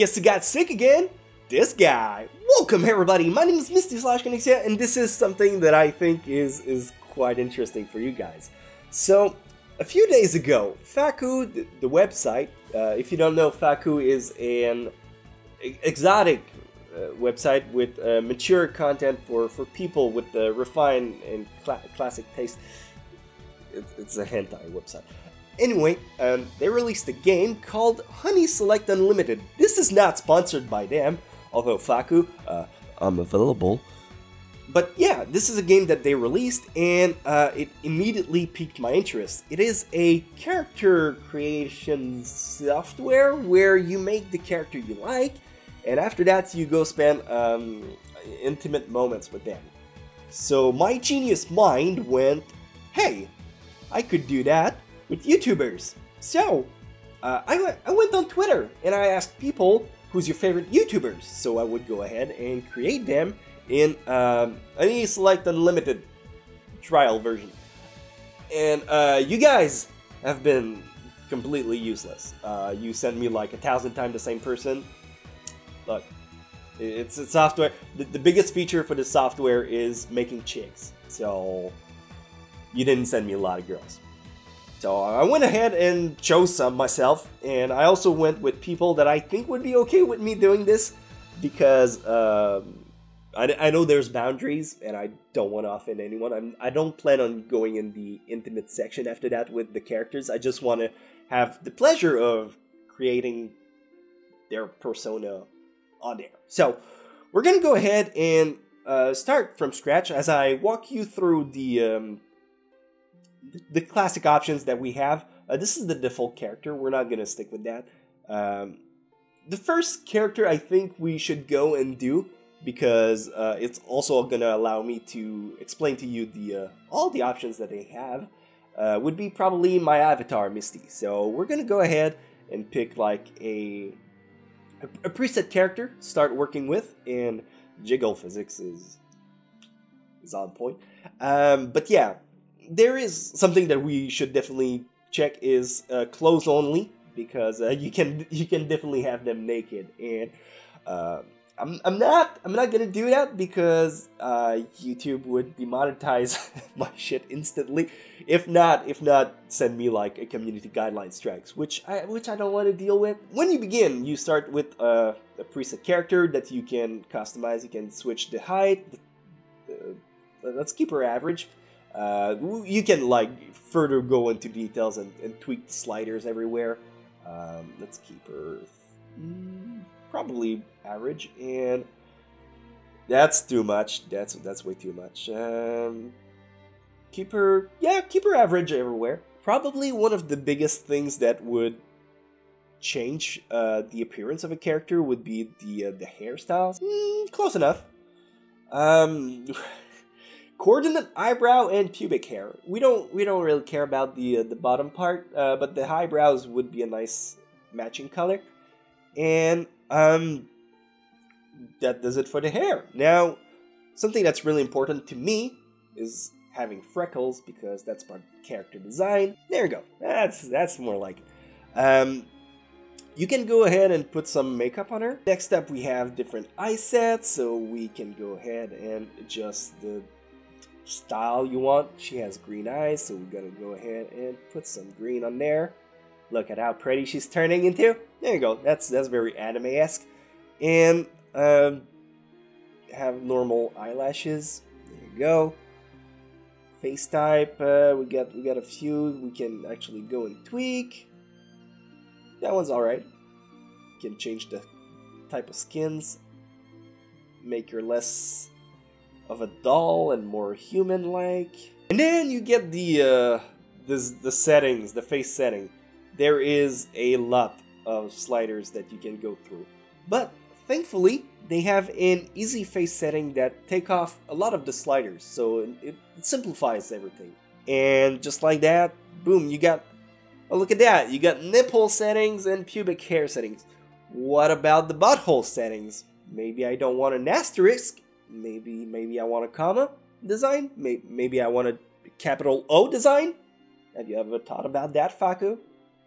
Guess who got sick again? This guy. Welcome everybody, my name is Misty / Chronexia, and this is something that I think is quite interesting for you guys. So, a few days ago, Fakku, the website, if you don't know, Fakku is an exotic website with mature content for people with refined and classic taste. It's a hentai website. Anyway, they released a game called Honey Select Unlimited. This is not sponsored by them, although Fakku, I'm available. But yeah, this is a game that they released, and it immediately piqued my interest. It is a character creation software where you make the character you like, and after that you go spend intimate moments with them. So my genius mind went, hey, I could do that with YouTubers. So I went on Twitter and I asked people, who's your favorite YouTubers? So I would go ahead and create them in any Select Unlimited trial version. And you guys have been completely useless. You send me like 1,000 times the same person. Look, it's a software. The biggest feature for the software is making chicks. So you didn't send me a lot of girls. So I went ahead and chose some myself, and I also went with people that I think would be okay with me doing this, because I know there's boundaries, and I don't want to offend anyone. I don't plan on going in the intimate section after that with the characters. I just want to have the pleasure of creating their persona on there. So we're going to go ahead and start from scratch as I walk you through the classic options that we have. This is the default character. We're not going to stick with that. The first character I think we should go and do, because it's also going to allow me to explain to you all the options that they have, would be probably my avatar, Misty. So we're going to go ahead and pick like a preset character to start working with, and jiggle physics is on point. But yeah, there is something that we should definitely check is clothes only, because you can definitely have them naked, and I'm not gonna do that because YouTube would demonetize my shit instantly. If not, send me like a community guideline strikes, which I don't want to deal with. When you begin, you start with a preset character that you can customize. You can switch the height. Let's keep her average. You can like further go into details and tweak the sliders everywhere. Let's keep her probably average, and that's too much. That's way too much. Keep her average everywhere. Probably one of the biggest things that would change the appearance of a character would be the hairstyles. Close enough. Coordinate eyebrow and pubic hair. We don't really care about the bottom part, but the eyebrows would be a nice matching color, and that does it for the hair. Now, something that's really important to me is having freckles, because that's part of character design. There you go. That's more like it. You can go ahead and put some makeup on her. Next up, we have different eye sets, so we can go ahead and adjust the style you want. She has green eyes, so we're gonna go ahead and put some green on there. Look at how pretty she's turning into. There you go. That's very anime-esque. And have normal eyelashes. There you go. Face type. We got a few. We can actually go and tweak. That one's all right. You can change the type of skins. Make her less of a doll and more human-like. And then you get the settings, the face setting. There is a lot of sliders that you can go through, but thankfully they have an easy face setting that take off a lot of the sliders, so it simplifies everything. And just like that, boom, you got, oh look at that, you got nipple settings and pubic hair settings. What about the butthole settings? Maybe I don't want an asterisk. Maybe I want a comma design. Maybe I want a capital O design. Have you ever thought about that, Fakku?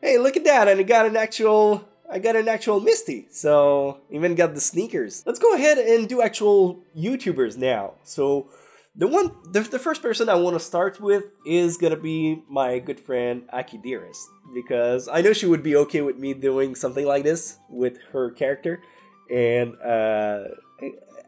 Hey, look at that, and it got an actual I got an actual Misty, so even got the sneakers. Let's go ahead and do actual YouTubers now. So the first person I want to start with is gonna be my good friend Aki Dearest, because I know she would be okay with me doing something like this with her character, and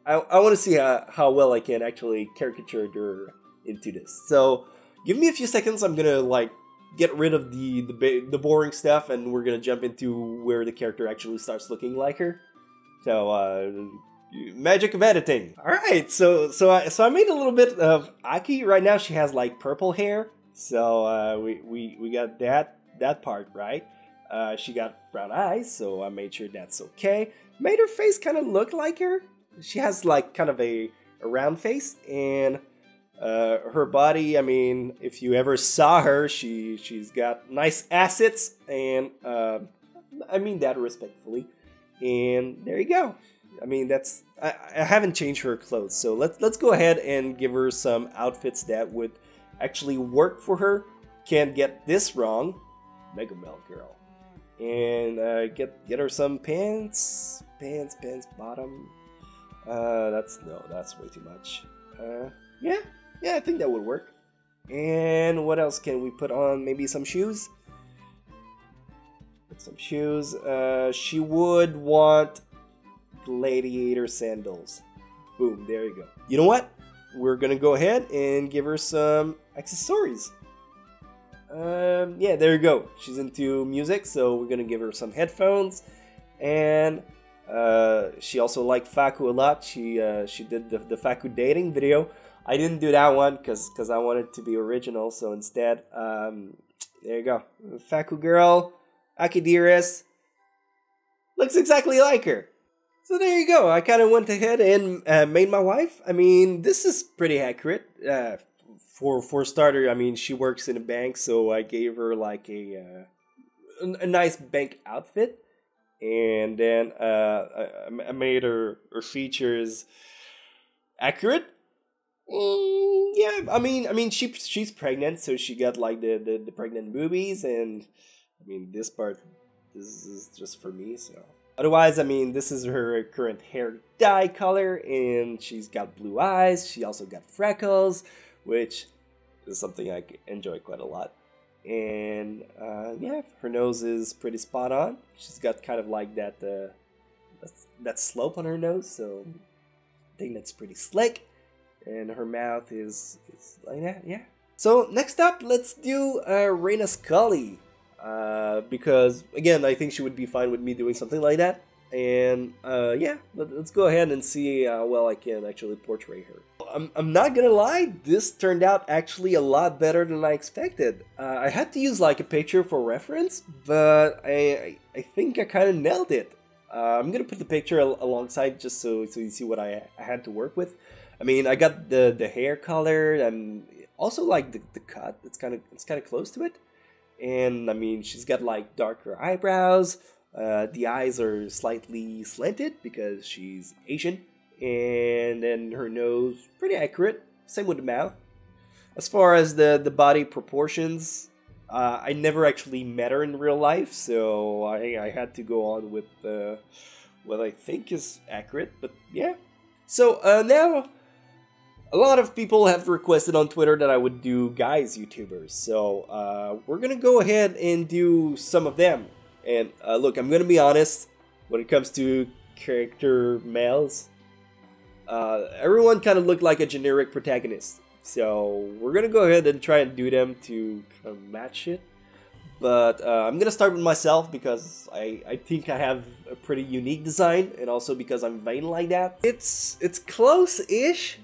I want to see how well I can actually caricature her into this. So give me a few seconds. I'm gonna like get rid of the boring stuff, and we're gonna jump into where the character actually starts looking like her. So magic of editing. All right, so I made a little bit of Aki. Right now she has like purple hair, so we got that part right. She got brown eyes, so I made sure that's okay. Made her face kind of look like her. She has like kind of a round face, and her body, I mean, if you ever saw her, she's got nice assets, and I mean that respectfully. And there you go. I mean, I haven't changed her clothes, so let's go ahead and give her some outfits that would actually work for her. Can't get this wrong, Mega Mel girl. And get her some pants, bottom. That's way too much. Yeah, I think that would work. And what else can we put on? Maybe some shoes. Put some shoes. She would want gladiator sandals. Boom, there you go. You know what? We're gonna go ahead and give her some accessories. Yeah, there you go. She's into music, so we're gonna give her some headphones. And she also liked Fakku a lot. She did the Fakku dating video. I didn't do that one because I wanted to be original. So instead, there you go. Fakku girl, Aki Dearest, looks exactly like her. So there you go. I kind of went ahead and made my wife. I mean, this is pretty accurate. For starter, I mean, she works in a bank, so I gave her like a nice bank outfit. And then I made her features accurate. Yeah, I mean she's pregnant, so she got like the pregnant boobies, and I mean this is just for me. So otherwise, I mean, this is her current hair dye color, and she's got blue eyes. She also got freckles, which is something I enjoy quite a lot. And yeah, her nose is pretty spot on. She's got kind of like that slope on her nose, so I think that's pretty slick. And her mouth is like that, yeah. So next up, let's do Raina Scully, because again, I think she would be fine with me doing something like that. And yeah, let's go ahead and see how well I can actually portray her. I'm not gonna lie, this turned out actually a lot better than I expected. I had to use like a picture for reference, but I think I kind of nailed it. I'm gonna put the picture alongside just so you see what I had to work with. I mean, I got the hair color and also like the cut. It's kind of close to it. And I mean, she's got like darker eyebrows. The eyes are slightly slanted because she's Asian. And then her nose, pretty accurate. Same with the mouth. As far as the body proportions, I never actually met her in real life, so I had to go on with what I think is accurate. But yeah. So now, a lot of people have requested on Twitter that I would do guys YouTubers. So we're gonna go ahead and do some of them. And look, I'm gonna be honest, when it comes to character males, everyone kind of looked like a generic protagonist. So we're gonna go ahead and try and do them to kind of match it. But I'm gonna start with myself because I think I have a pretty unique design, and also because I'm vain like that. It's close-ish.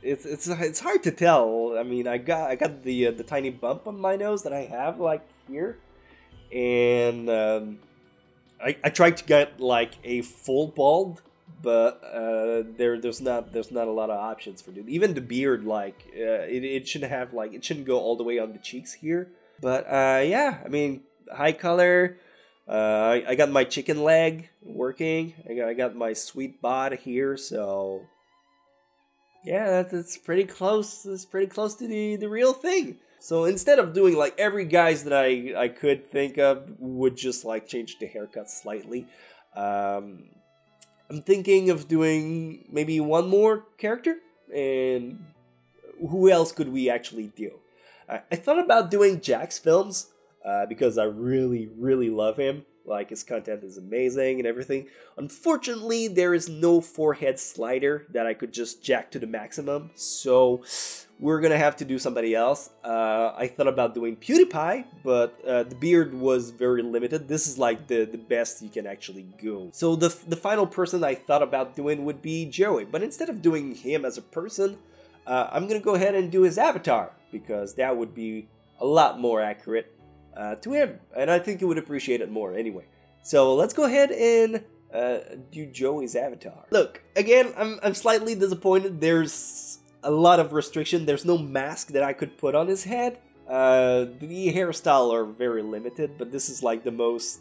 It's hard to tell. I mean, I got the tiny bump on my nose that I have like here. And I tried to get like a full bald, but there's not a lot of options for it. Even the beard, like it should have like it shouldn't go all the way on the cheeks here. But yeah, I mean, high color. I got my chicken leg working. I got my sweet bod here, so yeah, that's pretty close. It's pretty close to the real thing. So instead of doing like every guise that I could think of, would just like change the haircut slightly. I'm thinking of doing maybe one more character, and who else could we actually do? I thought about doing Jack's films because I really love him. Like, his content is amazing and everything. Unfortunately, there is no forehead slider that I could just jack to the maximum, so we're gonna have to do somebody else. I thought about doing PewDiePie, but the beard was very limited. This is like the best you can actually go. So the final person I thought about doing would be Joey, but instead of doing him as a person, I'm gonna go ahead and do his avatar, because that would be a lot more accurate to him, and I think he would appreciate it more anyway. So let's go ahead and do Joey's avatar. Look, again, I'm slightly disappointed. There's a lot of restriction. There's no mask that I could put on his head. The hairstyle are very limited, but this is like the most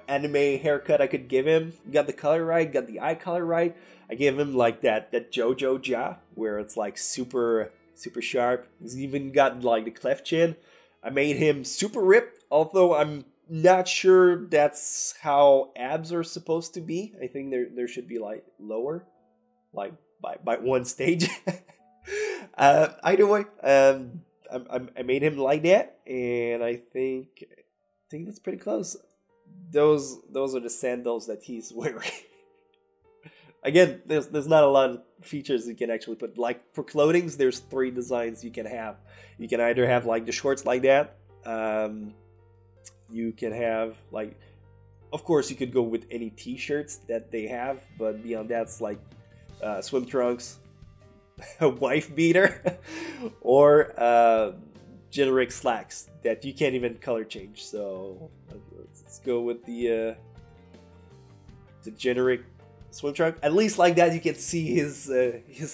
anime haircut I could give him. Got the color right, got the eye color right. I gave him like that JoJo jaw, where it's like super sharp. He's even got like the cleft chin. I made him super ripped, although I'm not sure that's how abs are supposed to be. I think there should be like lower, like by one stage. Either way, I made him like that, and I think that's pretty close. Those are the sandals that he's wearing. Again, there's not a lot of features you can actually put. Like, for clothing, there's 3 designs you can have. You can either have like the shorts like that. You can have like, of course, you could go with any t-shirts that they have, but beyond that's like swim trunks, a wife beater, or generic slacks that you can't even color change. So let's go with the generic swim trunk. At least like that you can see his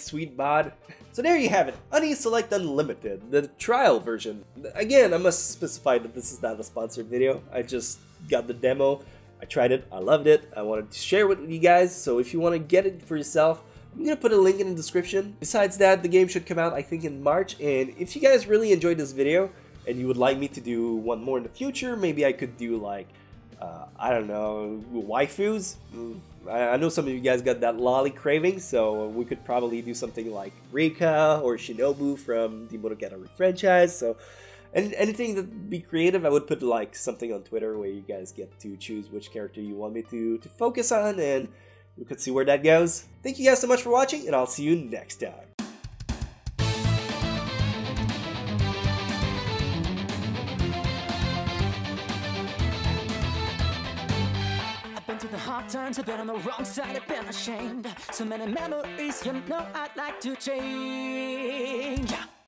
sweet bod. So there you have it, Honey Select Unlimited, the trial version. Again, I must specify that this is not a sponsored video. I just got the demo, I tried it, I loved it, I wanted to share it with you guys. So if you want to get it for yourself, I'm gonna put a link in the description. Besides that, the game should come out I think in March, and if you guys really enjoyed this video and you would like me to do one more in the future, maybe I could do like I don't know, waifus. I know some of you guys got that lolly craving, so we could probably do something like Rika or Shinobu from the Monogatari franchise. So, and anything that would be creative, I would put like something on Twitter where you guys get to choose which character you want me to focus on, and we could see where that goes. Thank you guys so much for watching, and I'll see you next time. The hard times, I've been on the wrong side, I've been ashamed. So many memories, you know I'd like to change.